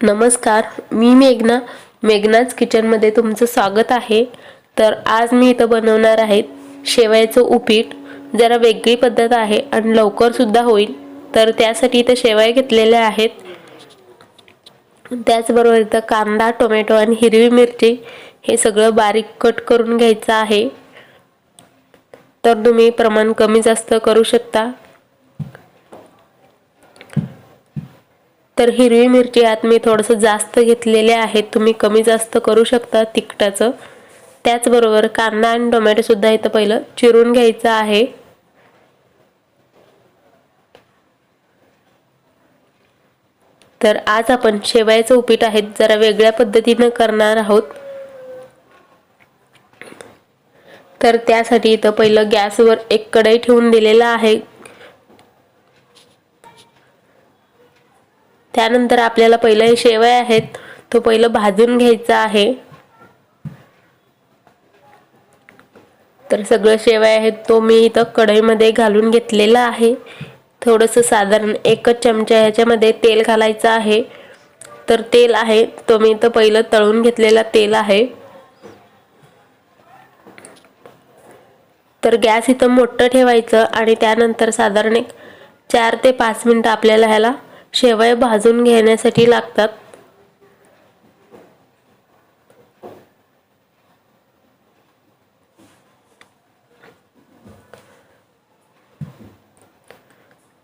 नमस्कार, मी मेघनाच किचनमध्ये तुमचं स्वागत आहे। तर आज मी इथं बनवणार आहे शेवयाचं उपीट। जरा वेगळी पद्धत आहे आणि लवकर सुद्धा होईल। तर त्यासाठी इथं शेवया घेतलेल्या आहेत। त्याचबरोबर इथं कांदा, टोमॅटो आणि हिरवी मिरची हे सगळं बारीक कट करून घ्यायचं आहे। तर तुम्ही प्रमाण कमी जास्त करू शकता। तर हिरवी मिरची आत मी थोडंसं जास्त घेतलेले आहेत, तुम्ही कमी जास्त करू शकता तिखटाचं। त्याचबरोबर कांदा आणि टोमॅटो सुद्धा इथं पहिलं चिरून घ्यायचं आहे। तर आज आपण शेवयाचं उपीट आहे जरा वेगळ्या पद्धतीने करणार आहोत। तर त्यासाठी इथं पहिलं गॅसवर एक कढई ठेवून दिलेला आहे। त्यानंतर आपल्याला पहिलं हे शेवया आहेत तो पहिलं भाजून घ्यायचा आहे। तर सगळं शेवया आहेत तो मी इथं कढईमध्ये घालून घेतलेला आहे। थोडंसं साधारण 1 चमचा ह्याच्यामध्ये तेल घालायचं आहे। तर तेल आहे तो मी इथं पहिलं तळून घेतलेला तेल आहे। तर गॅस इथं मोठं ठेवायचं आणि त्यानंतर साधारण 4 ते 5 मिनिटं आपल्याला ह्याला शेवया भाजून घेण्यासाठी लागतात।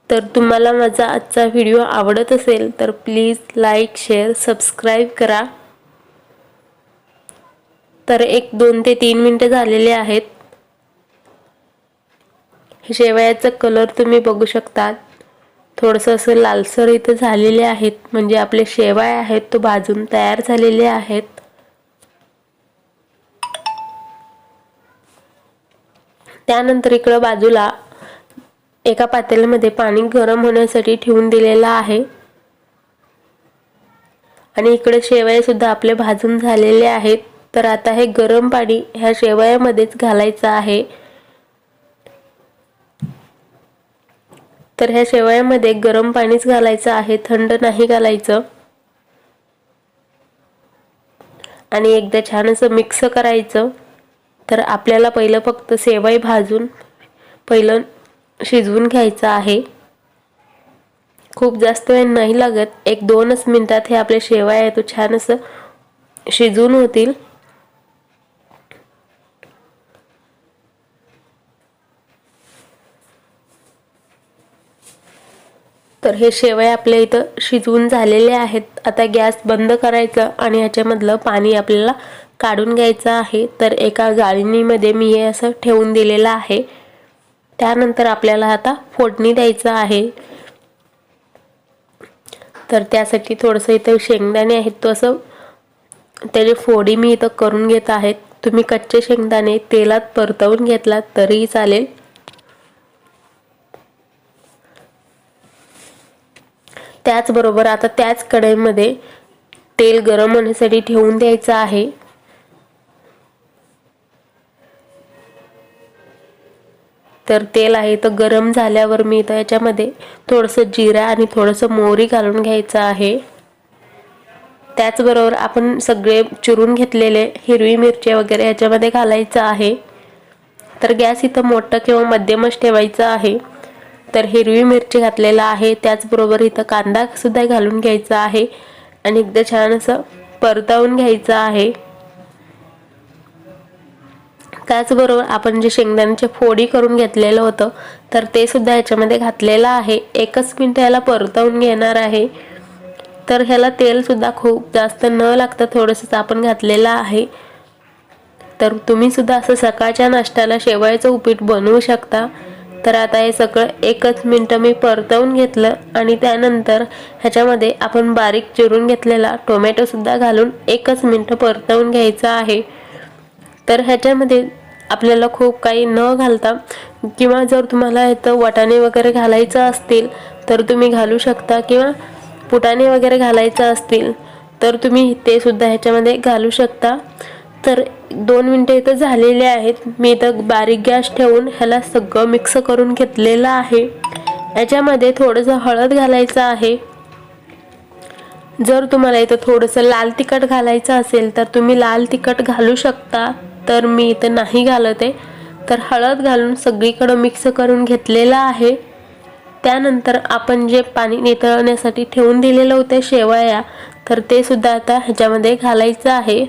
तर तुम्हाला माझा आजचा व्हिडिओ आवडत असेल तर प्लीज लाईक, शेअर, सबस्क्राइब करा। तर 2 ते 3 मिनिटं झालेले आहेत। शेवयाचा कलर तुम्ही बघू शकता, थोडंसं असं लालसर इथं झालेले आहेत, म्हणजे आपले शेवया आहेत तो भाजून तयार झालेले आहेत। त्यानंतर इकडं बाजूला एका पातेल्यामध्ये पाणी गरम होण्यासाठी ठेवून दिलेला आहे आणि इकडे शेवया सुद्धा आपले भाजून झालेले आहेत। तर आता हे गरम पाणी ह्या शेवयामध्येच घालायचं आहे। तर ह्या शेवयामध्ये गरम पाणीच घालायचं आहे, थंड नाही घालायचं। आणि एकदा छान असं मिक्स करायचं। तर आपल्याला पहिलं फक्त शेवया भाजून पहिलं शिजवून घ्यायचं आहे। खूप जास्त वेळ नाही लागत, 1-2 मिनिटात हे आपले शेवया आहे तो छान असं शिजून होतील। तर हे शेवया आपल्या इथं शिजवून झालेले आहेत। आता गॅस बंद करायचा आणि ह्याच्यामधलं पाणी आपल्याला काढून घ्यायचं आहे। तर एका गाळणीमध्ये मी हे असं ठेवून दिलेलं आहे। त्यानंतर आपल्याला आता फोडणी द्यायचं आहे। तर त्यासाठी थोडंसं इथं शेंगदाणे आहेत तो असं त्याची फोडी मी इथं करून घेत आहे। तुम्ही कच्चे शेंगदाणे तेलात परतवून घेतलात तरीही चालेल। त्याचबरोबर आता त्याच कढईमध्ये तेल गरम होण्यासाठी ठेवून द्यायचं आहे। तर तेल आहे तर गरम झाल्यावर मी इथं याच्यामध्ये थोडंसं जिरा आणि थोडंसं मोहरी घालून घ्यायचं आहे। त्याचबरोबर आपण सगळे चिरून घेतलेले हिरवी मिरची वगैरे याच्यामध्ये घालायचं आहे। तर गॅस इथं मोठा किंवा मध्यमच ठेवायचा आहे। तर हिरवी मिरची घातलेला आहे, त्याचबरोबर इथं कांदा सुद्धा घालून घ्यायचा आहे आणि एकदा छान असं परतवून घ्यायचं आहे। त्याचबरोबर आपण जे शेंगदाण्याची फोडी करून घेतलेलं होतं तर ते सुद्धा याच्यामध्ये घातलेलं आहे। 1 मिनिट याला परतवून घेणार आहे। तर ह्याला तेल सुद्धा खूप जास्त न लागता थोडंसं आपण घातलेलं आहे। तर तुम्ही सुद्धा असं सकाळच्या नाश्त्याला शेवयाचं उपीट बनवू शकता। तर आता हे सगळं 1 मिनिट मी परतवून घेतलं आणि त्यानंतर ह्याच्यामध्ये आपण बारीक चिरून घेतलेला टोमॅटो सुद्धा घालून 1 मिनिट परतवून घ्यायचं आहे। तर ह्याच्यामध्ये आपल्याला खूप काही न घालता किंवा जर तुम्हाला इथं वाटाणे वगैरे घालायचं असतील तर तुम्ही घालू शकता, किंवा फुटाणे वगैरे घालायचं असतील तर तुम्ही ते सुद्धा ह्याच्यामध्ये घालू शकता। तर 2 मिनिटं इथं झालेले आहेत। मी इथं बारीक गॅस ठेवून ह्याला सगळं मिक्स करून घेतलेलं आहे। याच्यामध्ये थोडंसं हळद घालायचं आहे, जर तुम्हाला इथं थोडंसं लाल तिखट घालायचं असेल तर तुम्ही लाल तिखट घालू शकता, तर मी इथं नाही घालत आहे. तर हळद घालून सगळीकडे मिक्स करून घेतलेलं आहे. त्यानंतर आपण जे पाणी नितळण्यासाठी ठेवून दिलेलं होतं शेवया, तर ते सुद्धा आता ह्याच्यामध्ये घालायचं आहे.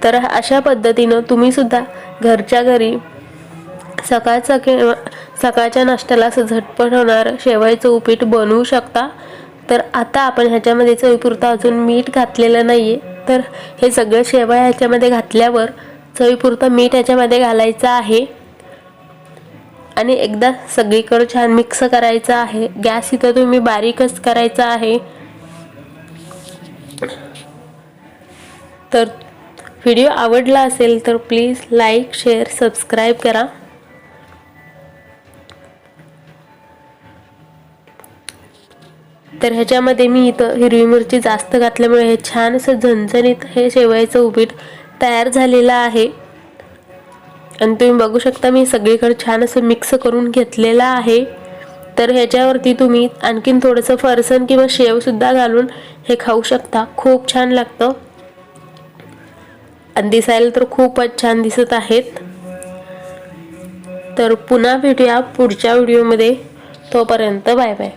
तर अशा पद्धतीनं तुम्ही सुद्धा घरच्या घरी सकाळच्या नाश्त्याला असं झटपट होणार शेवयाचं उपीट बनवू शकता. तर आता आपण ह्याच्यामध्ये चवीपुरतं अजून मीठ घातलेलं नाहीये, तर हे सगळं शेवया ह्याच्यामध्ये घातल्यावर चवीपुरतं मीठ ह्याच्यामध्ये घालायचं आहे आणि एकदा सगळीकडे छान मिक्स करायचं आहे. गॅस इथं तुम्ही बारीकच करायचा आहे. तर व्हिडिओ आवडला असेल तर प्लीज लाईक, शेअर, सबस्क्राईब करा. तर ह्याच्यामध्ये मी इथं हिरवी मिरची जास्त घातल्यामुळे हे छान असं झणझणीत हे शेवयाचं उपीट तयार झालेलं आहे. आणि तुम्ही बघू शकता मी सगळीकडे छान असं मिक्स करून घेतलेलं आहे. तर ह्याच्यावरती तुम्ही आणखीन थोडंसं फरसाण किंवा शेव सुद्धा घालून हे खाऊ शकता. खूप छान लागतं आणि दिसायला तर खूपच छान दिसत आहेत. तर पुन्हा भेटूया पुढच्या व्हिडिओमध्ये. तोपर्यंत बाय बाय.